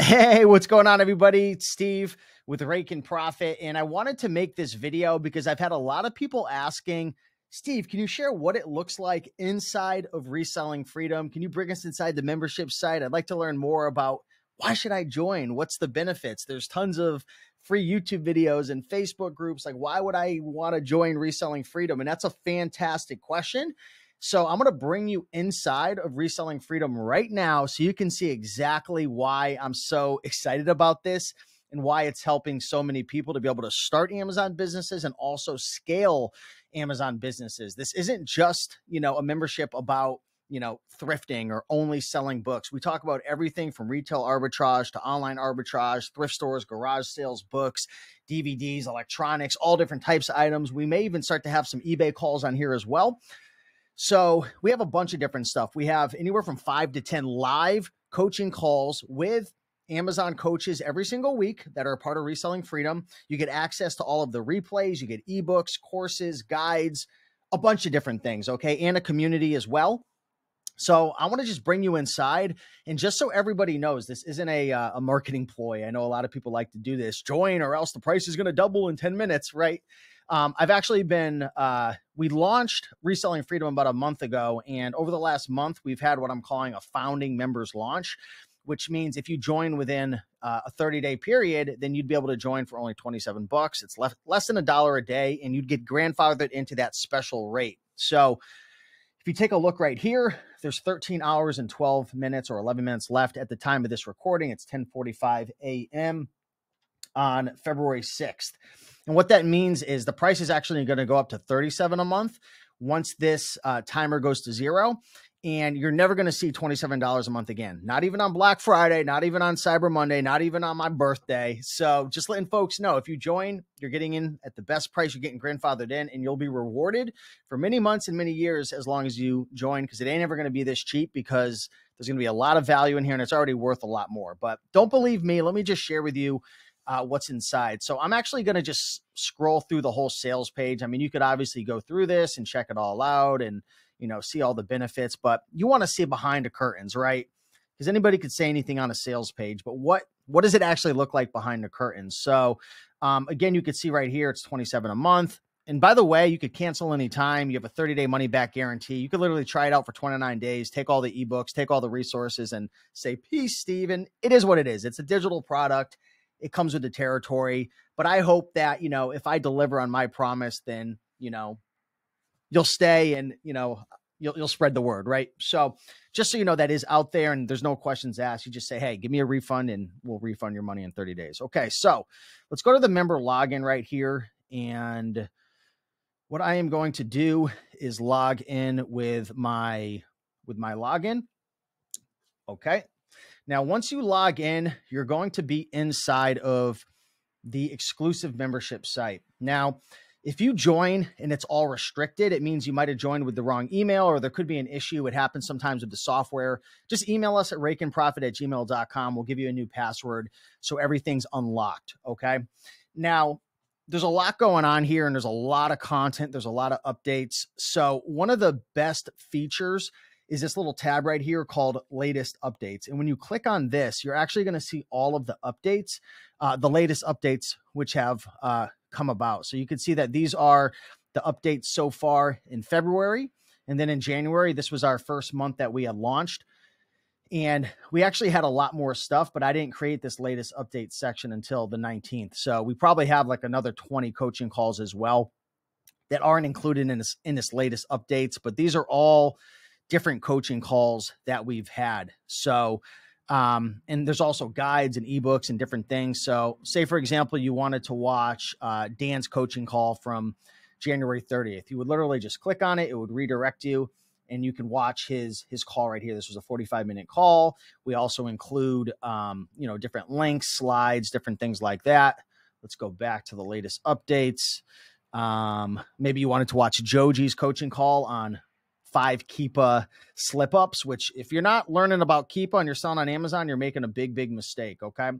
Hey, what's going on, everybody? It's Steve with Rake and Profit, and I wanted to make this video because I've had a lot of people asking, Steve, can you share what it looks like inside of Reselling Freedom? Can you bring us inside the membership site? I'd like to learn more about why should I join? What's the benefits? There's tons of free YouTube videos and Facebook groups. Like, why would I want to join Reselling Freedom? And that's a fantastic question. So I'm going to bring you inside of Reselling Freedom right now so you can see exactly why I'm so excited about this and why it's helping so many people to be able to start Amazon businesses and also scale Amazon businesses. This isn't just, a membership about, thrifting or only selling books. We talk about everything from retail arbitrage to online arbitrage, thrift stores, garage sales, books, DVDs, electronics, all different types of items. We may even start to have some eBay calls on here as well. So we have a bunch of different stuff. We have anywhere from 5 to 10 live coaching calls with Amazon coaches every single week that are a part of Reselling Freedom. You get access to all of the replays. You get ebooks, courses, guides, a bunch of different things, okay? And a community as well. So I want to just bring you inside, and just so everybody knows, this isn't a marketing ploy. I know a lot of people like to do this. Join or else the price is going to double in 10 minutes, right? I've actually been, we launched Reselling Freedom about a month ago. And over the last month, we've had what I'm calling a founding members launch, which means if you join within a 30-day period, then you'd be able to join for only $27. It's less than $1 a day, and you'd get grandfathered into that special rate. So if you take a look right here, there's 13 hours and 12 minutes or 11 minutes left at the time of this recording. It's 10:45 a.m. on February 6th. And what that means is the price is actually going to go up to $37 a month once this timer goes to zero. And you're never going to see $27 a month again. Not even on Black Friday, not even on Cyber Monday, not even on my birthday. So just letting folks know, if you join, you're getting in at the best price, you're getting grandfathered in, and you'll be rewarded for many months and many years as long as you join, because it ain't ever going to be this cheap, because there's going to be a lot of value in here and it's already worth a lot more. But don't believe me. Let me just share with you what's inside. So I'm actually going to just scroll through the whole sales page. I mean, you could obviously go through this and check it all out and, see all the benefits, but you want to see behind the curtains, right? Because anybody could say anything on a sales page, but what does it actually look like behind the curtains? So again, you could see right here, it's $27 a month. And by the way, you could cancel anytime. You have a 30-day money back guarantee. You could literally try it out for 29 days, take all the ebooks, take all the resources, and say, peace, Steve. And it is what it is. It's a digital product. It comes with the territory. But I hope that, if I deliver on my promise, then, you'll stay and, you'll spread the word, right? So just so you know, that is out there and there's no questions asked. You just say, hey, give me a refund and we'll refund your money in 30 days. Okay, so let's go to the member login right here. And what I am going to do is log in with my login. Okay. Now, once you log in, you're going to be inside of the exclusive membership site. Now, if you join and it's all restricted, it means you might have joined with the wrong email, or there could be an issue. It happens sometimes with the software. Just email us at rakeandprofit@gmail.com. We'll give you a new password so everything's unlocked. Okay. Now, there's a lot going on here and there's a lot of content. There's a lot of updates. So one of the best features is this little tab right here called latest updates. And when you click on this, you're actually going to see all of the updates, the latest updates, which have come about. So you can see that these are the updates so far in February. And then in January, this was our first month that we had launched. And we actually had a lot more stuff, but I didn't create this latest update section until the 19th. So we probably have like another 20 coaching calls as well that aren't included in this latest updates, but these are all different coaching calls that we've had. So, and there's also guides and ebooks and different things. So say, for example, you wanted to watch Dan's coaching call from January 30th. You would literally just click on it. It would redirect you and you can watch his call right here. This was a 45-minute call. We also include, different links, slides, different things like that. Let's go back to the latest updates. Maybe you wanted to watch Joji's coaching call on 5 Keepa slip-ups, which if you're not learning about Keepa and you're selling on Amazon, you're making a big, big mistake. Okay.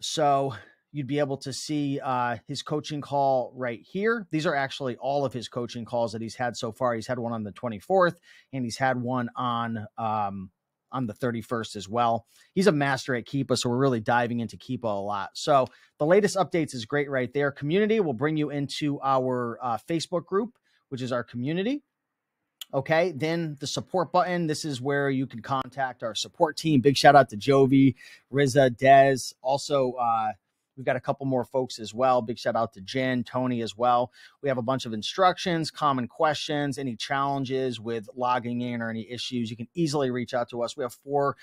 So you'd be able to see his coaching call right here. These are actually all of his coaching calls that he's had so far. He's had one on the 24th and he's had one on on the 31st as well. He's a master at Keepa, so we're really diving into Keepa a lot. So the latest updates is great right there. Community will bring you into our Facebook group, which is our community. Okay, then the support button. This is where you can contact our support team. Big shout out to Jovi, Riza, Dez. Also, we've got a couple more folks as well. Big shout out to Jen, Tony as well. We have a bunch of instructions, common questions, any challenges with logging in or any issues. You can easily reach out to us. We have 4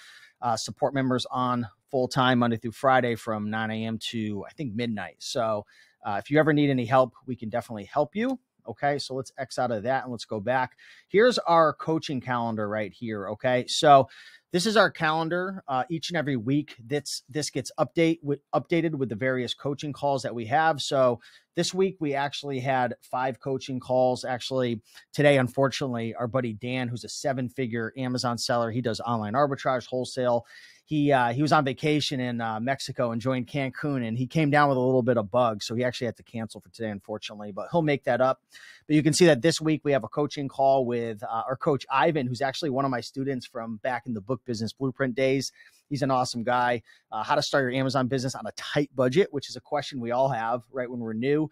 support members on full-time Monday through Friday from 9 a.m. to, I think, midnight. So if you ever need any help, we can definitely help you. Okay, so let's X out of that and let's go back. Here's our coaching calendar right here. Okay, so this is our calendar each and every week. This gets updated with the various coaching calls that we have. So this week we actually had 5 coaching calls. Actually, today, unfortunately, our buddy Dan, who's a 7-figure Amazon seller, he does online arbitrage, wholesale. He was on vacation in Mexico and joined Cancun, and he came down with a little bit of bug. So he actually had to cancel for today, unfortunately, but he'll make that up. But you can see that this week we have a coaching call with our coach, Ivan, who's actually one of my students from back in the book business blueprint days. He's an awesome guy. How to start your Amazon business on a tight budget, which is a question we all have right when we're new.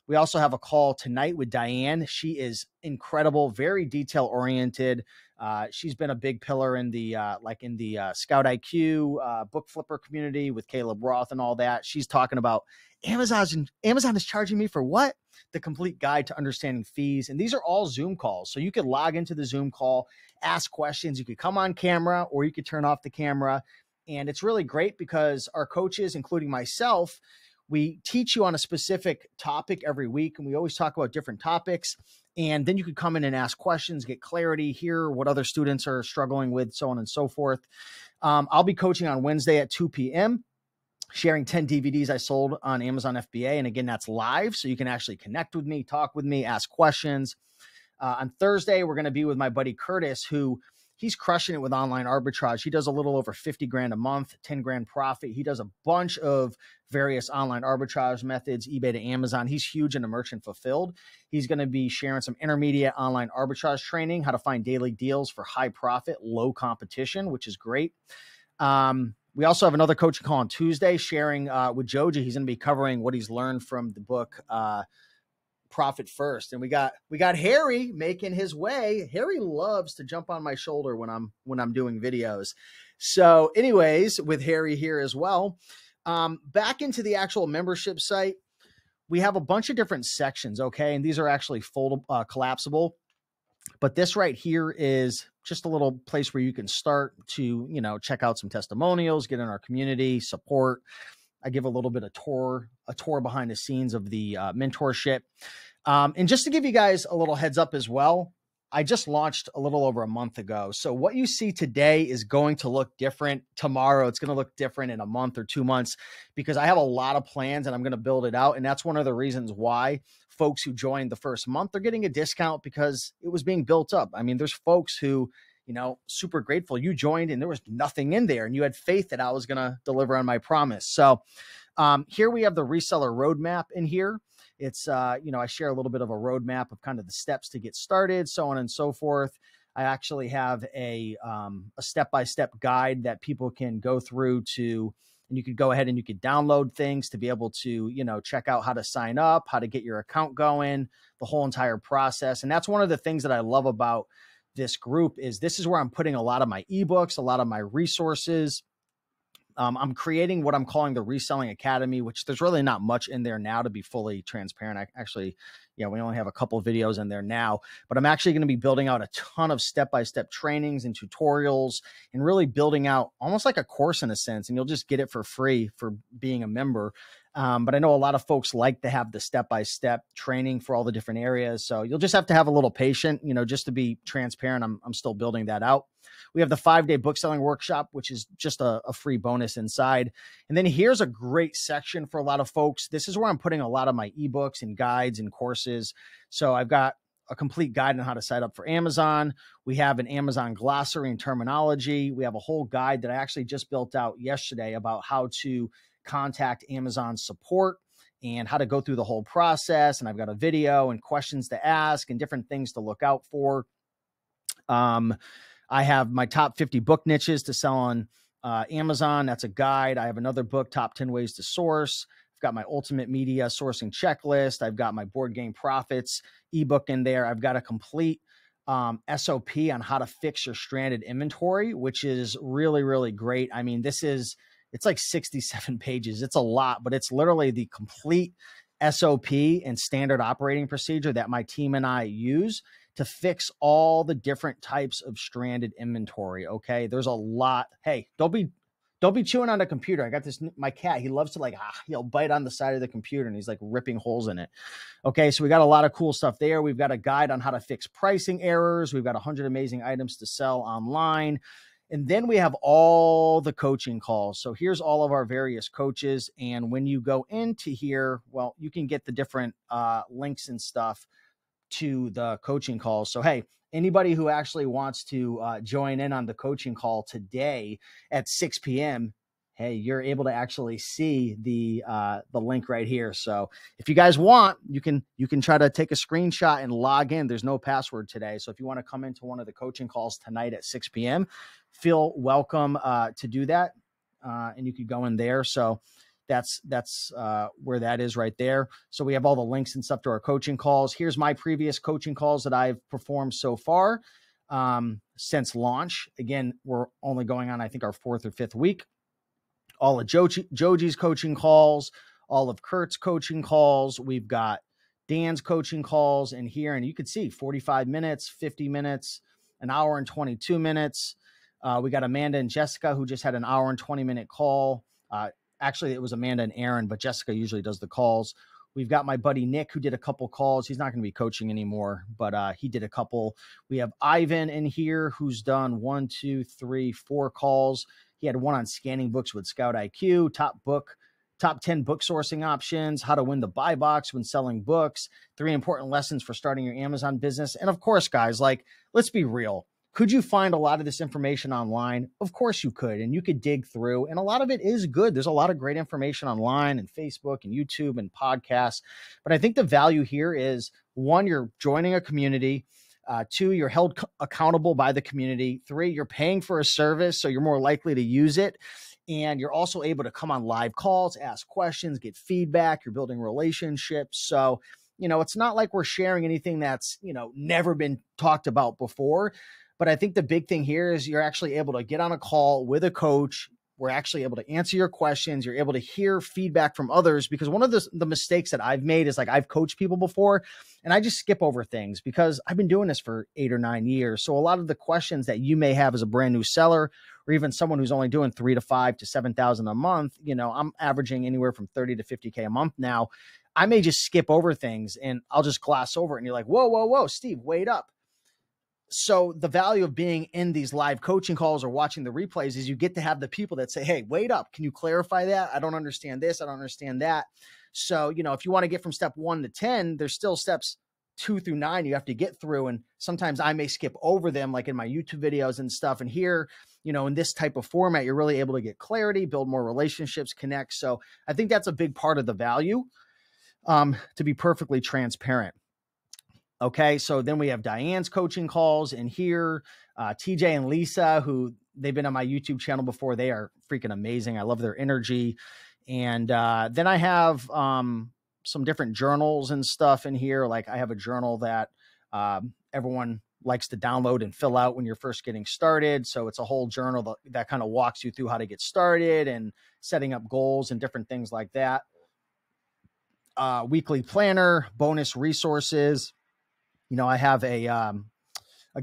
We also have a call tonight with Diane. She is incredible, very detail oriented. She's been a big pillar in the Scout IQ book flipper community with Caleb Roth and all that. She's talking about Amazon is charging me for what? The complete guide to understanding fees. And these are all Zoom calls. So you could log into the Zoom call, ask questions. You could come on camera or you could turn off the camera. And it's really great because our coaches, including myself, we teach you on a specific topic every week, and we always talk about different topics. And then you could come in and ask questions, get clarity, hear what other students are struggling with, so on and so forth. I'll be coaching on Wednesday at 2 p.m., sharing 10 DVDs I sold on Amazon FBA. And again, that's live, so you can actually connect with me, talk with me, ask questions. On Thursday, we're going to be with my buddy Curtis, who he's crushing it with online arbitrage. He does a little over 50 grand a month, 10 grand profit. He does a bunch of various online arbitrage methods, eBay to Amazon. He's huge into merchant fulfilled. He's going to be sharing some intermediate online arbitrage training, how to find daily deals for high profit, low competition, which is great. We also have another coaching call on Tuesday, sharing with Joji. He's going to be covering what he's learned from the book, Profit First. And we got Harry making his way. Harry loves to jump on my shoulder when I'm doing videos. So anyways, with Harry here as well, back into the actual membership site, we have a bunch of different sections. Okay. And these are actually collapsible, but this right here is just a little place where you can start to, check out some testimonials, get in our community, support. I give a little bit of a tour behind the scenes of the mentorship. And just to give you guys a little heads up as well, I just launched a little over a month ago. So what you see today is going to look different tomorrow. It's going to look different in a month or 2 months because I have a lot of plans and I'm going to build it out. And that's one of the reasons why folks who joined the first month, they're getting a discount because it was being built up. I mean, there's folks who, super grateful you joined and there was nothing in there and you had faith that I was going to deliver on my promise. So here we have the reseller roadmap in here. It's, I share a little bit of a roadmap of kind of the steps to get started, so on and so forth. I actually have a step-by-step guide that people can go through and you could go ahead and you could download things to be able to, check out how to sign up, how to get your account going, the whole entire process. And that's one of the things that I love about this group is this is where I'm putting a lot of my ebooks, a lot of my resources. I'm creating what I'm calling the Reselling Academy, which there's really not much in there now to be fully transparent. I actually, we only have a couple of videos in there now, but I'm actually going to be building out a ton of step-by-step trainings and tutorials and really building out almost like a course in a sense, and you'll just get it for free for being a member. But I know a lot of folks like to have the step-by-step training for all the different areas. So you'll just have to have a little patience, just to be transparent. I'm still building that out. We have the 5-day book selling workshop, which is just a free bonus inside. And then here's a great section for a lot of folks. This is where I'm putting a lot of my ebooks and guides and courses. So I've got a complete guide on how to sign up for Amazon. We have an Amazon glossary and terminology. We have a whole guide that I actually just built out yesterday about how to contact Amazon support and how to go through the whole process. And I've got a video and questions to ask and different things to look out for. I have my top 50 book niches to sell on Amazon. That's a guide. I have another book, Top 10 Ways to Source. I've got my ultimate media sourcing checklist. I've got my board game profits ebook in there. I've got a complete SOP on how to fix your stranded inventory, which is really, really great. I mean, it's like 67 pages. It's a lot, but it's literally the complete SOP and standard operating procedure that my team and I use to fix all the different types of stranded inventory. Okay. There's a lot. Hey, don't be chewing on the computer. I got my cat, he loves to he'll bite on the side of the computer and he's like ripping holes in it. Okay. So we got a lot of cool stuff there. We've got a guide on how to fix pricing errors. We've got 100 amazing items to sell online. And then we have all the coaching calls. So here's all of our various coaches. And when you go into here, well, you can get the different links and stuff to the coaching calls. So, hey, anybody who actually wants to join in on the coaching call today at 6 p.m., hey, you're able to actually see the link right here. So if you guys want, you can try to take a screenshot and log in. There's no password today. So if you want to come into one of the coaching calls tonight at 6 p.m., feel welcome to do that. And you could go in there. So that's where that is right there. So we have all the links and stuff to our coaching calls. Here's my previous coaching calls that I've performed so far since launch. Again, we're only going on, I think, our 4th or 5th week. All of Joji's coaching calls, all of Kurt's coaching calls. We've got Dan's coaching calls in here. And you can see 45 minutes, 50 minutes, an hour and 22 minutes. We got Amanda and Jessica who just had an hour and 20-minute call. Actually, it was Amanda and Aaron, but Jessica usually does the calls. We've got my buddy Nick who did a couple calls. He's not going to be coaching anymore, but he did a couple. We have Ivan in here who's done 1, 2, 3, 4 calls. He had one on scanning books with Scout IQ, top 10 book sourcing options, how to win the buy box when selling books, 3 important lessons for starting your Amazon business. And of course, guys, let's be real. Could you find a lot of this information online? Of course you could, and you could dig through, and a lot of it is good. There's a lot of great information online and Facebook and YouTube and podcasts. But I think the value here is, 1, you're joining a community. 2, you're held accountable by the community. 3, you're paying for a service, so you're more likely to use it. And you're also able to come on live calls, ask questions, get feedback. You're building relationships. So, it's not like we're sharing anything that's, never been talked about before. But I think the big thing here is you're actually able to get on a call with a coach. We're actually able to answer your questions. You're able to hear feedback from others, because one of the mistakes that I've made is I've coached people before and I just skip over things because I've been doing this for 8 or 9 years. So a lot of the questions that you may have as a brand new seller, or even someone who's only doing 3 to 5 to 7,000 a month, I'm averaging anywhere from 30 to 50K a month now. I may just skip over things and I'll just gloss over it. And you're like, whoa, Steve, wait up. So the value of being in these live coaching calls or watching the replays is you get to have the people that say, hey, wait up. Can you clarify that? I don't understand this. I don't understand that. So, if you want to get from step 1 to 10, there's still steps 2 through 9 you have to get through. And sometimes I may skip over them, like in my YouTube videos and stuff. And here, in this type of format, you're really able to get clarity, build more relationships, connect. So I think that's a big part of the value, to be perfectly transparent. Okay, so then we have Diane's coaching calls in here, TJ and Lisa, who they've been on my YouTube channel before. They are freaking amazing. I love their energy. And then I have some different journals and stuff in here. Like I have a journal that everyone likes to download and fill out when you're first getting started. So it's a whole journal that kind of walks you through how to get started and setting up goals and different things like that. Weekly planner, bonus resources. I have a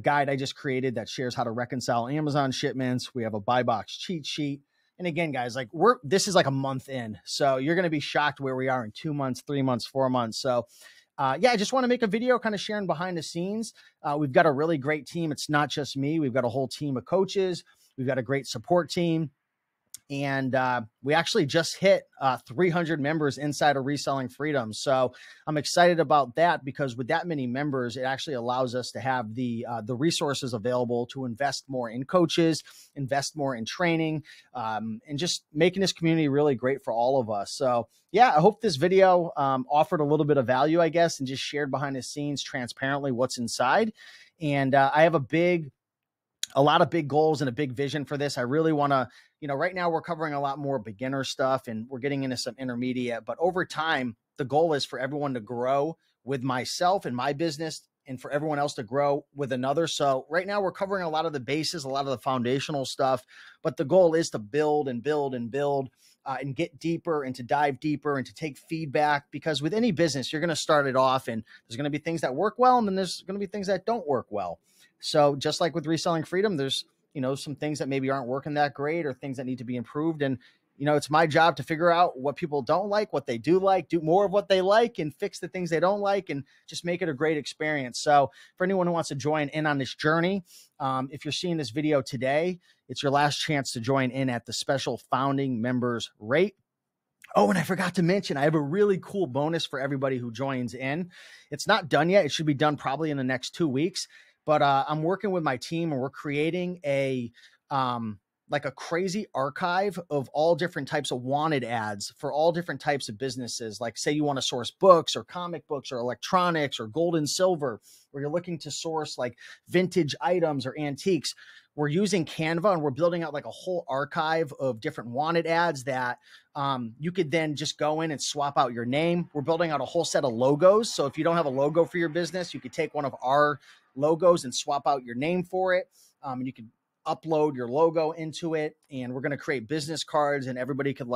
guide I just created that shares how to reconcile Amazon shipments. We have a buy box cheat sheet. And again, guys, this is like a month in. So you're going to be shocked where we are in 2 months, 3 months, 4 months. So I just want to make a video kind of sharing behind the scenes. We've got a really great team. It's not just me. We've got a whole team of coaches. We've got a great support team. And we actually just hit 300 members inside of Reselling Freedom. So I'm excited about that, because with that many members, it actually allows us to have the resources available to invest more in coaches, invest more in training, and just making this community really great for all of us. So I hope this video offered a little bit of value, I guess, and just shared behind the scenes transparently what's inside. And I have a big a lot of big goals and a big vision for this. I really want to, right now we're covering a lot more beginner stuff and we're getting into some intermediate, but over time, the goal is for everyone to grow with myself and my business and for everyone else to grow with another. So right now we're covering a lot of the bases, a lot of the foundational stuff, but the goal is to build and build and build and get deeper and to dive deeper and to take feedback, because with any business, you're going to start it off and there's going to be things that work well and then there's going to be things that don't work well. So just like with Reselling Freedom, there's, some things that maybe aren't working that great or things that need to be improved. And, it's my job to figure out what people don't like, what they do like, do more of what they like and fix the things they don't like and just make it a great experience. So for anyone who wants to join in on this journey, if you're seeing this video today, it's your last chance to join in at the special founding members rate. Oh, and I forgot to mention, I have a really cool bonus for everybody who joins in. It's not done yet. It should be done probably in the next 2 weeks. But I'm working with my team and we're creating a crazy archive of all different types of wanted ads for all different types of businesses. Like say you want to source books or comic books or electronics or gold and silver, or you're looking to source like vintage items or antiques. We're using Canva and we're building out like a whole archive of different wanted ads that you could then just go in and swap out your name. We're building out a whole set of logos. So if you don't have a logo for your business, you could take one of our logos and swap out your name for it. And you can upload your logo into it. And we're going to create business cards and everybody could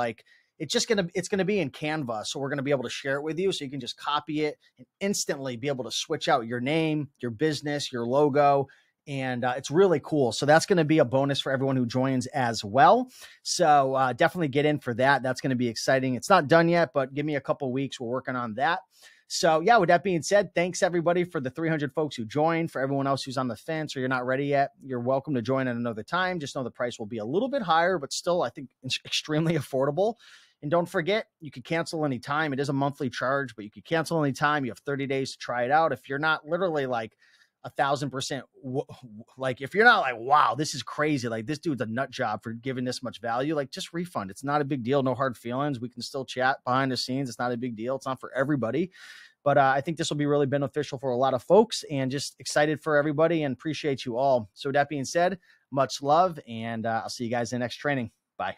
it's going to be in Canva. So we're going to be able to share it with you. So you can just copy it and instantly be able to switch out your name, your business, your logo. And it's really cool. So that's going to be a bonus for everyone who joins as well. So definitely get in for that. That's going to be exciting. It's not done yet, but give me a couple weeks. We're working on that. So yeah, with that being said, thanks everybody for the 300 folks who joined. For everyone else who's on the fence or you're not ready yet, you're welcome to join at another time. Just know the price will be a little bit higher, but still, I think it's extremely affordable. And don't forget, you can cancel anytime. It is a monthly charge, but you can cancel anytime. You have 30 days to try it out. If you're not literally 1,000%, if you're not wow, this is crazy, this dude's a nut job for giving this much value, just refund. It's not a big deal. No hard feelings. We can still chat behind the scenes. It's not a big deal. It's not for everybody, but I think this will be really beneficial for a lot of folks and just excited for everybody and appreciate you all. So with that being said, much love, and I'll see you guys in the next training. Bye.